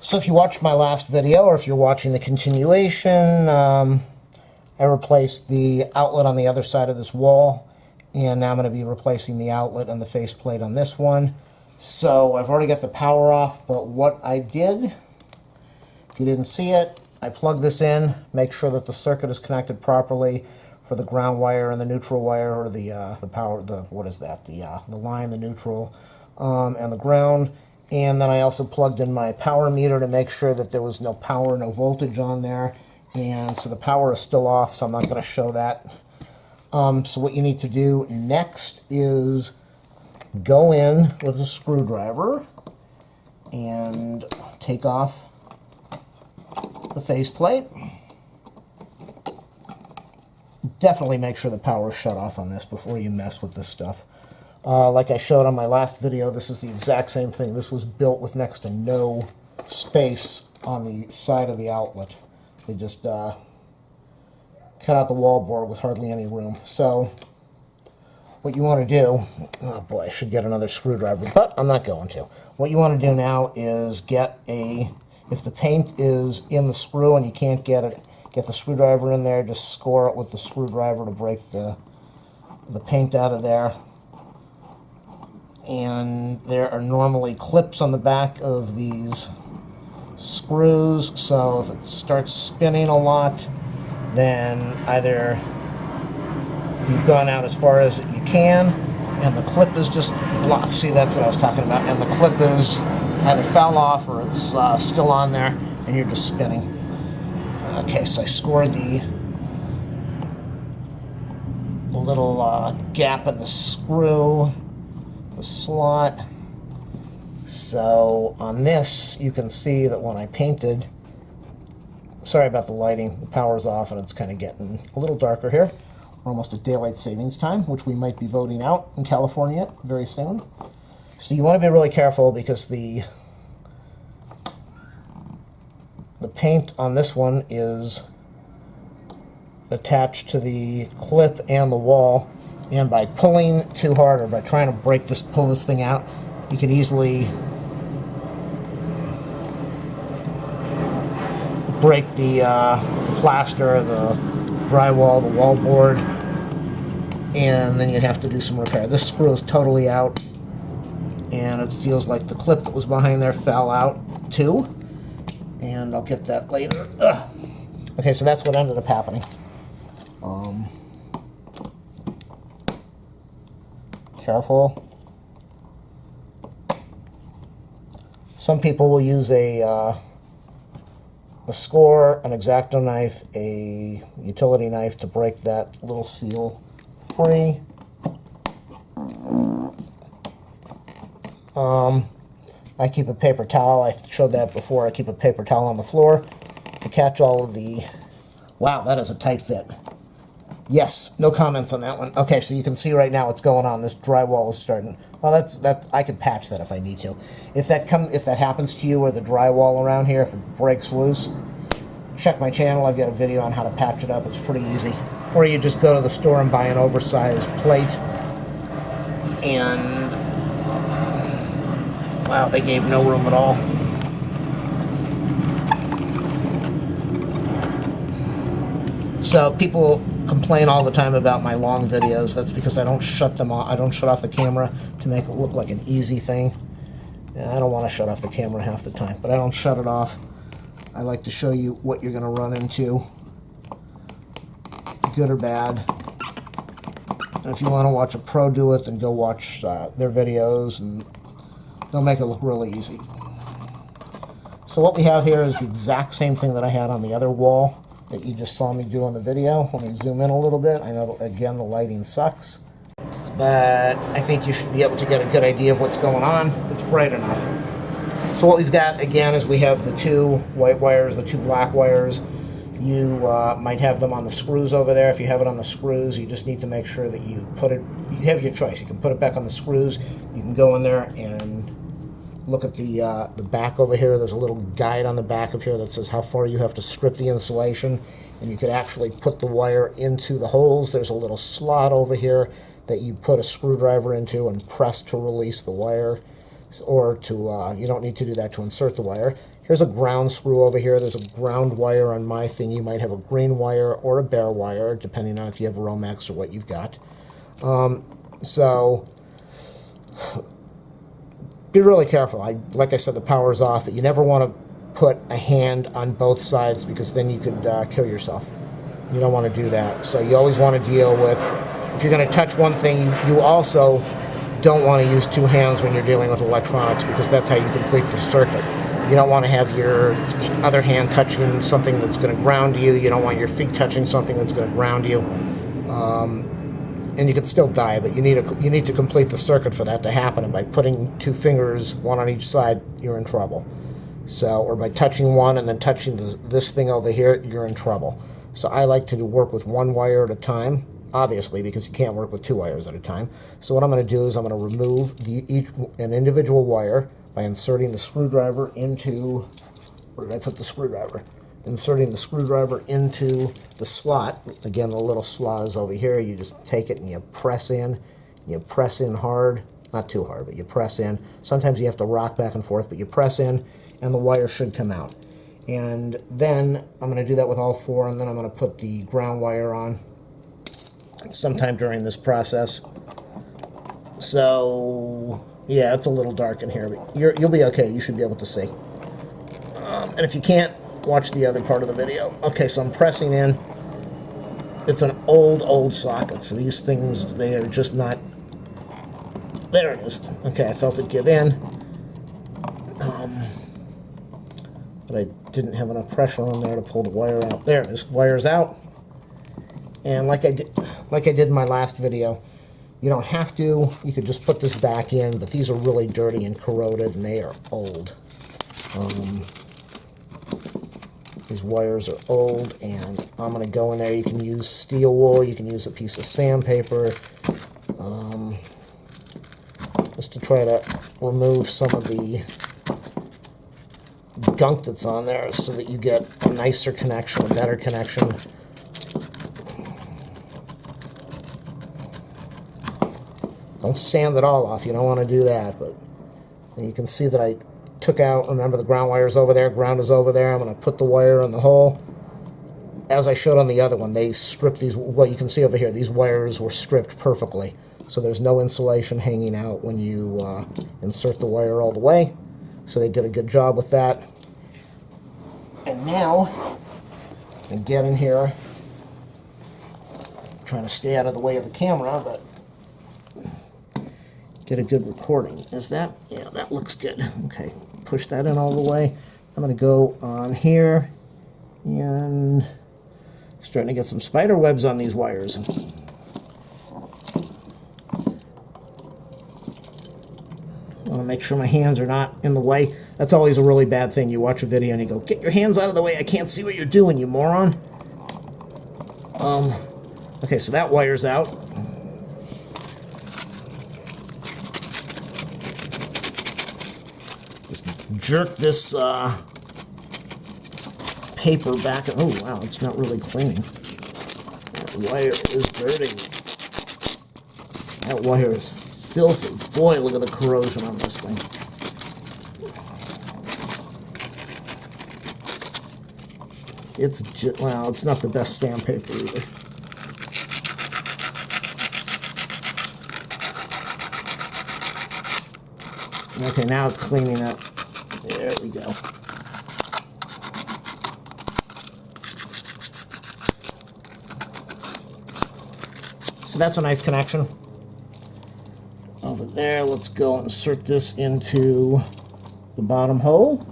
So if you watched my last video, or if you're watching the continuation, I replaced the outlet on the other side of this wall, and now I'm going to be replacing the outlet and the faceplate on this one. So I've already got the power off, but what I did, if you didn't see it, I plugged this in, make sure that the circuit is connected properly for the ground wire and the neutral wire, or the power, what is that, the line, the neutral, and the ground. And then I also plugged in my power meter to make sure that there was no power, no voltage on there. And so the power is still off, so I'm not going to show that. So what you need to do next is go in with a screwdriver and take off the faceplate. Definitely make sure the power is shut off on this before you mess with this stuff. Like I showed on my last video, this is the exact same thing. This was built with next to no space on the side of the outlet. They just cut out the wall board with hardly any room. So what you want to do, oh boy, I should get another screwdriver, but I'm not going to. What you want to do now is get if the paint is in the screw and you can't get it, get the screwdriver in there, just score it with the screwdriver to break the paint out of there. And there are normally clips on the back of these screws, so if it starts spinning a lot, then either you've gone out as far as you can, and the clip is just blocked. See, that's what I was talking about. And the clip is either fell off or it's still on there, and you're just spinning. Okay, so I scored the little gap in the screw, the slot. So on this, you can see that when I painted, sorry about the lighting, the power's off and it's kind of getting a little darker here. We're almost at daylight savings time, which we might be voting out in California very soon. So you want to be really careful because the paint on this one is attached to the clip and the wall, and by pulling too hard or by trying to pull this thing out, you can easily break the plaster, the drywall, the wall board, and then you'd have to do some repair. This screw is totally out, and it feels like the clip that was behind there fell out too, and I'll get that later. Ugh. Okay, so that's what ended up happening. Careful. Some people will use a score, an X-Acto knife, a utility knife to break that little seal free. I keep a paper towel. I showed that before. I keep a paper towel on the floor to catch all of the... Wow, that is a tight fit. Yes, no comments on that one. Okay, so you can see right now what's going on. This drywall is starting. Well, that's I could patch that if I need to. If that happens to you, or the drywall around here, if it breaks loose, check my channel. I've got a video on how to patch it up. It's pretty easy. Or you just go to the store and buy an oversized plate. And wow, they gave no room at all. So people complain all the time about my long videos. That's because I don't shut them off. I don't shut off the camera to make it look like an easy thing. I don't want to shut off the camera half the time, but I don't shut it off. I like to show you what you're going to run into, good or bad. And if you want to watch a pro do it, then go watch their videos, and they'll make it look really easy. So what we have here is the exact same thing that I had on the other wall that you just saw me do on the video. Let me zoom in a little bit. I know, again, the lighting sucks, but I think you should be able to get a good idea of what's going on. It's bright enough. So what we've got, again, is we have the two white wires, the two black wires. You might have them on the screws over there. If you have it on the screws, you just need to make sure that you put it, you have your choice. You can put it back on the screws. You can go in there and look at the back over here. There's a little guide on the back of here that says how far you have to strip the insulation, and you could actually put the wire into the holes. There's a little slot over here that you put a screwdriver into and press to release the wire. or to, you don't need to do that to insert the wire. Here's a ground screw over here. There's a ground wire on my thing. You might have a green wire or a bare wire, depending on if you have Romex or what you've got. So be really careful. Like I said, the power's off, but you never want to put a hand on both sides because then you could kill yourself. You don't want to do that. So you always want to deal with, if you're going to touch one thing, you also don't want to use two hands when you're dealing with electronics because that's how you complete the circuit. You don't want to have your other hand touching something that's going to ground you. You don't want your feet touching something that's going to ground you. And you can still die, but you need to complete the circuit for that to happen. And by putting two fingers, one on each side, you're in trouble. So, or by touching one and then touching this thing over here, you're in trouble. So I like to work with one wire at a time, obviously, because you can't work with two wires at a time. So what I'm going to do is I'm going to remove an individual wire by inserting the screwdriver into, where did I put the screwdriver? Inserting the screwdriver into the slot. Again, the little slot is over here. You just take it and you press in. You press in hard. Not too hard, but you press in. Sometimes you have to rock back and forth, but you press in and the wire should come out. And then I'm going to do that with all four, and then I'm going to put the ground wire on sometime during this process. So, yeah, it's a little dark in here, but you'll be okay. You should be able to see. And if you can't, watch the other part of the video. Okay, so I'm pressing in. It's an old socket, so these things, they are just not... There it is. Okay, I felt it give in. But I didn't have enough pressure on there to pull the wire out. There it is. Wire's out. And like I did in my last video, you don't have to. You could just put this back in, but these are really dirty and corroded, and they are old. These wires are old, and I'm going to go in there. You can use steel wool. You can use a piece of sandpaper, just to try to remove some of the gunk that's on there so that you get a nicer connection, a better connection. Don't sand it all off. You don't want to do that, but you can see that I took out, remember the ground wire's over there, ground is over there. I'm going to put the wire in the hole. As I showed on the other one, they stripped these, what you can see over here, these wires were stripped perfectly. So there's no insulation hanging out when you insert the wire all the way. So they did a good job with that. And now, I get in here, I'm trying to stay out of the way of the camera, but get a good recording. Is that? Yeah, that looks good. Okay, push that in all the way. I'm going to go on here and starting to get some spider webs on these wires. I want to make sure my hands are not in the way. That's always a really bad thing. You watch a video and you go, get your hands out of the way. I can't see what you're doing, you moron. Okay, so that wire's out. Just jerk this paper back. Oh, wow, it's not really cleaning. That wire is dirty. That wire is filthy. Boy, look at the corrosion on this thing. It's just, well, it's not the best sandpaper either. Okay, now it's cleaning up. There we go. So that's a nice connection. Over there, let's go insert this into the bottom hole.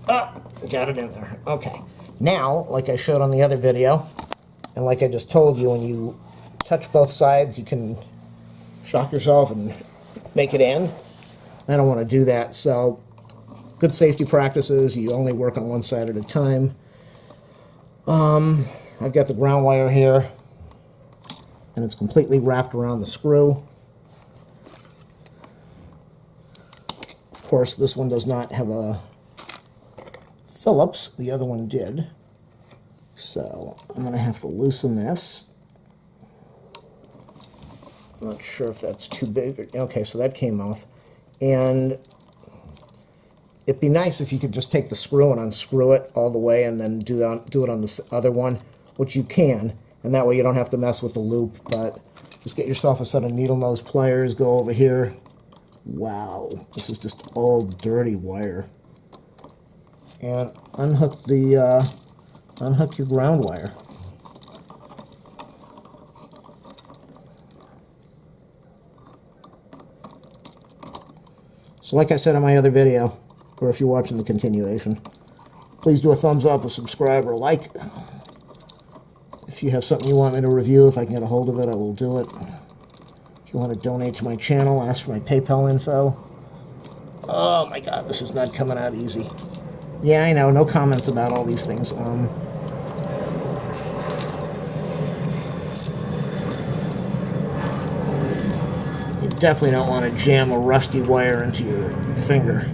Oh, got it in there. Okay. Now, like I showed on the other video, and like I just told you, when you touch both sides, you can shock yourself and make it end. I don't want to do that, so good safety practices, you only work on one side at a time. I've got the ground wire here, and it's completely wrapped around the screw. Of course, this one does not have a Phillips. The other one did. So I'm going to have to loosen this. I'm not sure if that's too big. Okay, so that came off. And it'd be nice if you could just take the screw and unscrew it all the way and then do it on this other one, which you can. And that way you don't have to mess with the loop. But just get yourself a set of needle nose pliers, go over here. Wow, this is just all dirty wire. And unhook your ground wire. So like I said in my other video, or if you're watching the continuation, please do a thumbs up, a subscribe, or a like. If you have something you want me to review, if I can get a hold of it, I will do it. If you want to donate to my channel, ask for my PayPal info. Oh my god, this is not coming out easy. Yeah, I know, no comments about all these things. You definitely don't want to jam a rusty wire into your finger.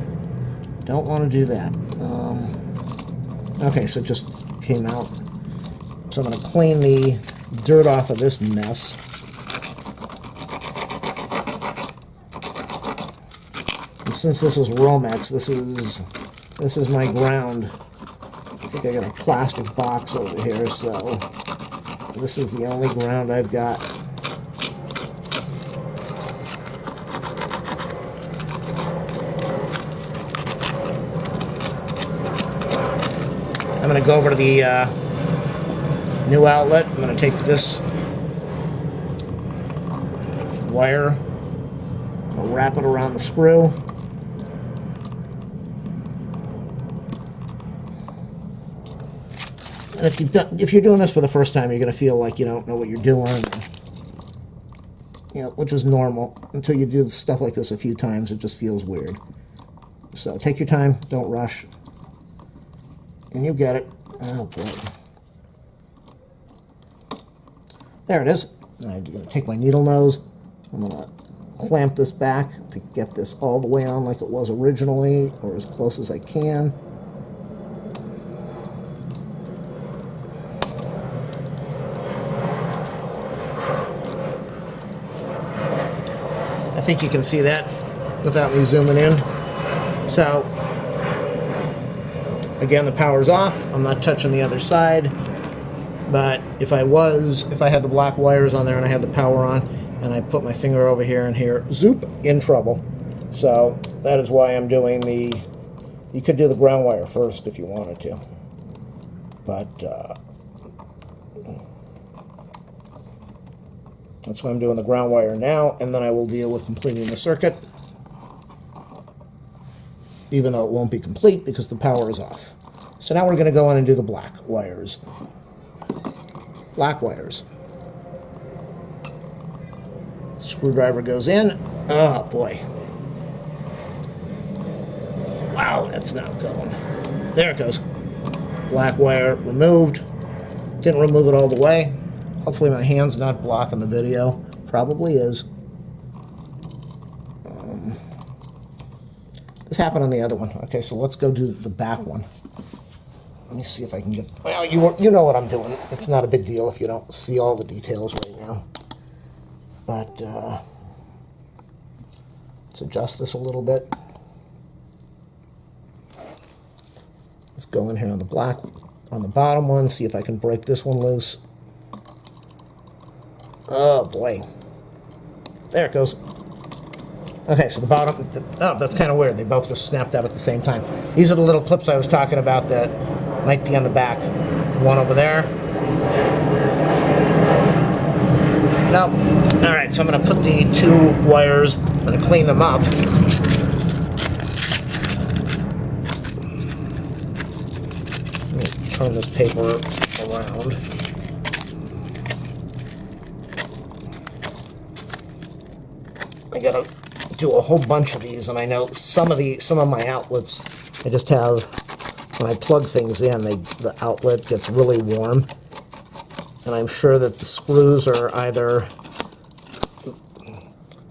Don't want to do that. Okay, so it just came out. So I'm going to clean the dirt off of this mess. And since this is Romex, this is my ground. I think I got a plastic box over here, so this is the only ground I've got. I'm going to go over to the new outlet. I'm going to take this wire, I'll wrap it around the screw. And if you're doing this for the first time, you're going to feel like you don't know what you're doing, which is normal. Until you do stuff like this a few times, it just feels weird. So take your time, don't rush, and you get it. Oh boy. There it is. I'm going to take my needle nose. I'm going to clamp this back to get this all the way on like it was originally, or as close as I can. I think you can see that without me zooming in. So, again, the power's off. I'm not touching the other side. But if I had the black wires on there and I had the power on, and I put my finger over here and here, zoop, in trouble. So that is why I'm doing you could do the ground wire first if you wanted to. But that's why I'm doing the ground wire now, and then I will deal with completing the circuit, even though it won't be complete because the power is off. So now we're going to go in and do the black wires. Black wires. Screwdriver goes in. Oh boy. Wow, that's not going. There it goes. Black wire removed. Didn't remove it all the way. Hopefully my hand's not blocking the video. Probably is. This happened on the other one. Okay, so let's go do the back one. Let me see if I can get... Well, you know what I'm doing. It's not a big deal if you don't see all the details right now. But let's adjust this a little bit. Let's go in here on the black, on the bottom one, see if I can break this one loose. Oh boy. There it goes. Okay, so the bottom... Oh, that's kind of weird. They both just snapped out at the same time. These are the little clips I was talking about that might be on the back. One over there. Nope. Alright, so I'm going to put the two wires, I'm going to clean them up. Let me turn this paper around. I got to do a whole bunch of these, and I know some of my outlets, I just have, when I plug things in, the outlet gets really warm, and I'm sure that the screws are either,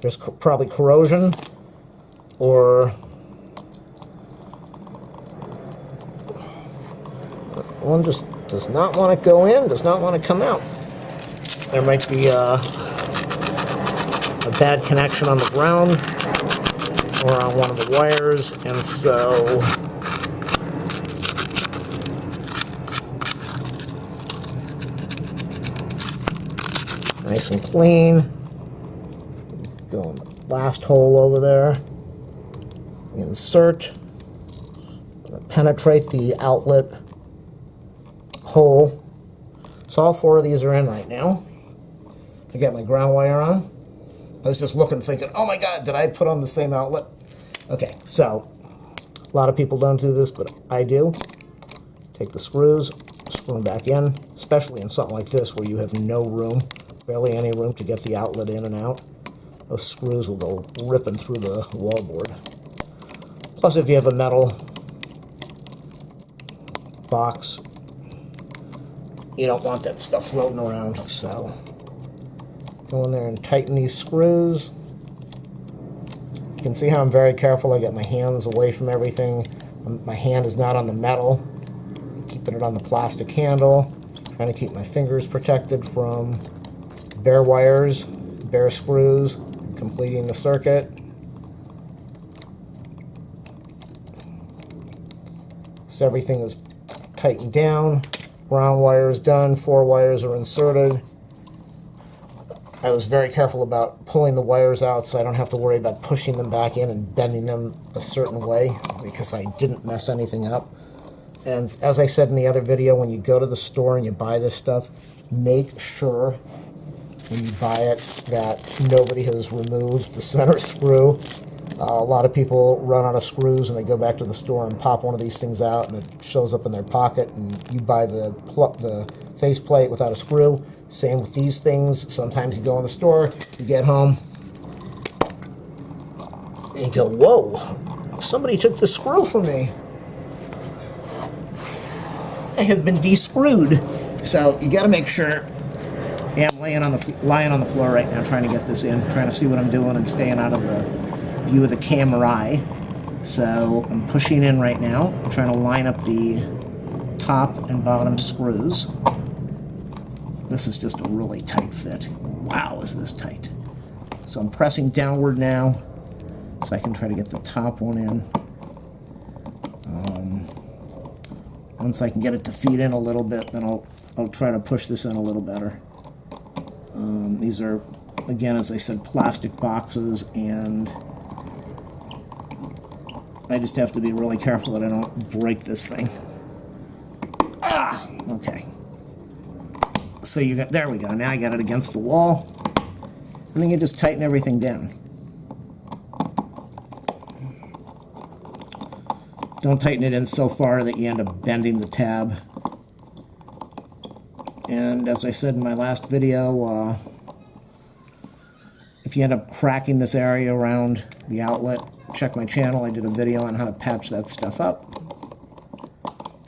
there's probably corrosion, or one just Does not want to go in, does not want to come out. There might be a bad connection on the ground or on one of the wires, and so nice and clean. Go in the last hole over there. Insert. Penetrate the outlet hole. So all 4 of these are in right now. I got my ground wire on. I was just looking, thinking, oh my God, did I put on the same outlet? Okay, so a lot of people don't do this, but I do. Take the screws, screw them back in, especially in something like this where you have no room, barely any room to get the outlet in and out. Those screws will go ripping through the wallboard. Plus, if you have a metal box, you don't want that stuff floating around. So go in there and tighten these screws. You can see how I'm very careful. I got my hands away from everything. My hand is not on the metal. I'm keeping it on the plastic handle. Trying to keep my fingers protected from bare wires, bare screws. Completing the circuit. So everything is tightened down. Ground wire is done. 4 wires are inserted. I was very careful about pulling the wires out so I don't have to worry about pushing them back in and bending them a certain way because I didn't mess anything up. And as I said in the other video, when you go to the store and you buy this stuff, make sure when you buy it that nobody has removed the center screw. A lot of people run out of screws and they go back to the store and pop one of these things out and it shows up in their pocket, and you buy the faceplate without a screw. Same with these things. Sometimes you go in the store, you get home, and you go, whoa, somebody took the screw from me. I have been de-screwed. So you got to make sure. Yeah, I'm lying on the floor right now trying to get this in, trying to see what I'm doing and staying out of the view of the camera eye. So I'm pushing in right now. I'm trying to line up the top and bottom screws. This is just a really tight fit. Wow, is this tight. So I'm pressing downward now so I can try to get the top one in. Once I can get it to feed in a little bit, then I'll try to push this in a little better. These are, again, as I said, plastic boxes, and I just have to be really careful that I don't break this thing. Ah, okay. So there we go. Now I got it against the wall, and then you just tighten everything down. Don't tighten it in so far that you end up bending the tab. And as I said in my last video, if you end up cracking this area around the outlet, check my channel. I did a video on how to patch that stuff up.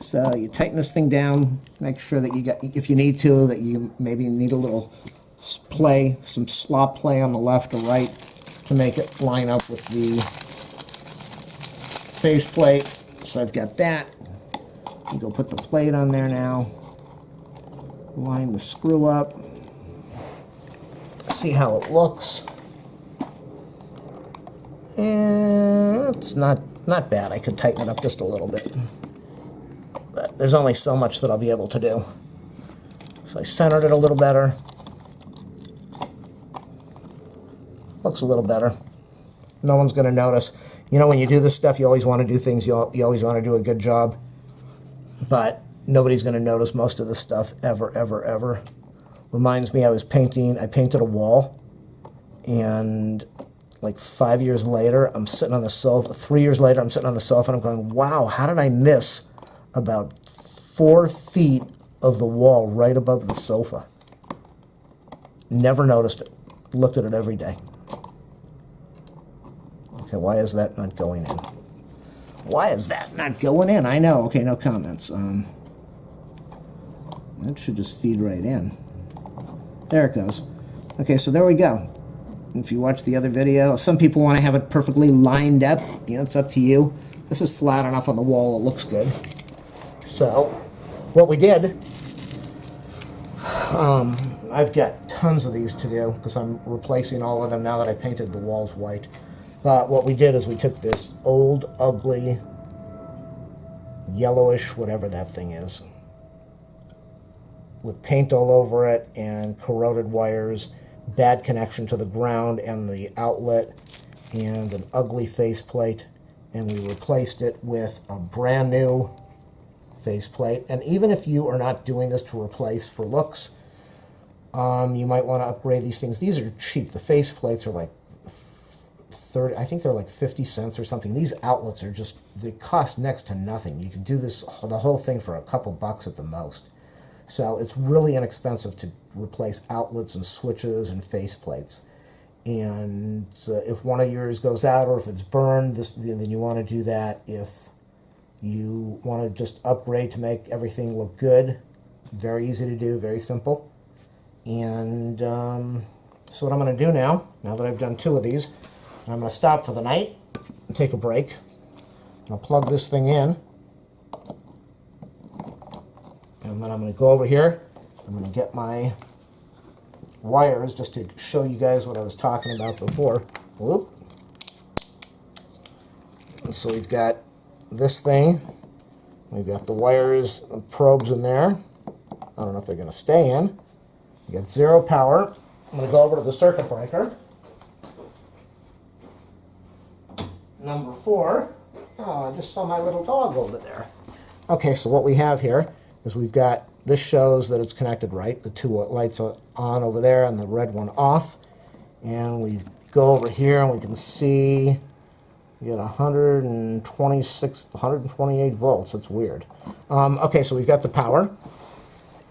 So you tighten this thing down, make sure that you got, if you need to, that you maybe need a little play, some slop play on the left or right to make it line up with the faceplate. So I've got that. You go put the plate on there now. Line the screw up. See how it looks. And it's not bad. I could tighten it up just a little bit. But there's only so much that I'll be able to do. So I centered it a little better. Looks a little better. No one's going to notice. You know, when you do this stuff, you always want to do things, you always want to do a good job. But nobody's going to notice most of this stuff ever, ever, ever. Reminds me, I painted a wall, and like 5 years later, I'm sitting on the sofa. 3 years later, I'm sitting on the sofa, and I'm going, wow, how did I miss about 4 feet of the wall right above the sofa? Never noticed it. Looked at it every day. Okay, why is that not going in? Why is that not going in? I know. Okay, no comments. That should just feed right in. There it goes. Okay, so there we go. If you watch the other video, some people want to have it perfectly lined up. You know, it's up to you. This is flat enough on the wall. It looks good. So what we did I've got tons of these to do because I'm replacing all of them now that I painted the walls white. But what we did is we took this old, ugly, yellowish, whatever that thing is, with paint all over it and corroded wires, bad connection to the ground and the outlet, and an ugly faceplate, and we replaced it with a brand new faceplate. And even if you are not doing this to replace for looks, you might want to upgrade these things. These are cheap. The faceplates are like 30, I think they're like 50 cents or something. These outlets are just, they cost next to nothing. You can do this, the whole thing, for a couple bucks at the most. So it's really inexpensive to replace outlets and switches and faceplates. And if one of yours goes out or if it's burned, then you want to do that. If you want to just upgrade to make everything look good, very easy to do, very simple. And so what I'm going to do now that I've done 2 of these, I'm going to stop for the night and take a break. I'll plug this thing in. And then I'm going to go over here. I'm going to get my wires just to show you guys what I was talking about before. Whoop. And so we've got this thing. We've got the wires and probes in there. I don't know if they're going to stay in. We got 0 power. I'm going to go over to the circuit breaker. Number 4. Oh, I just saw my little dog over there. Okay, so what we have here is we've got, this shows that it's connected right. The 2 lights are on over there and the red one off. And we go over here and we can see we got 128 volts. That's weird. Okay, so we've got the power.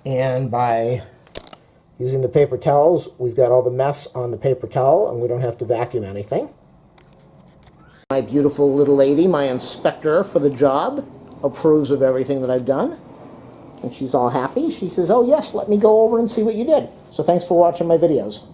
And by using the paper towels, we've got all the mess on the paper towel and we don't have to vacuum anything. My beautiful little lady, my inspector for the job, approves of everything that I've done. And she's all happy. She says, oh yes, let me go over and see what you did. So thanks for watching my videos.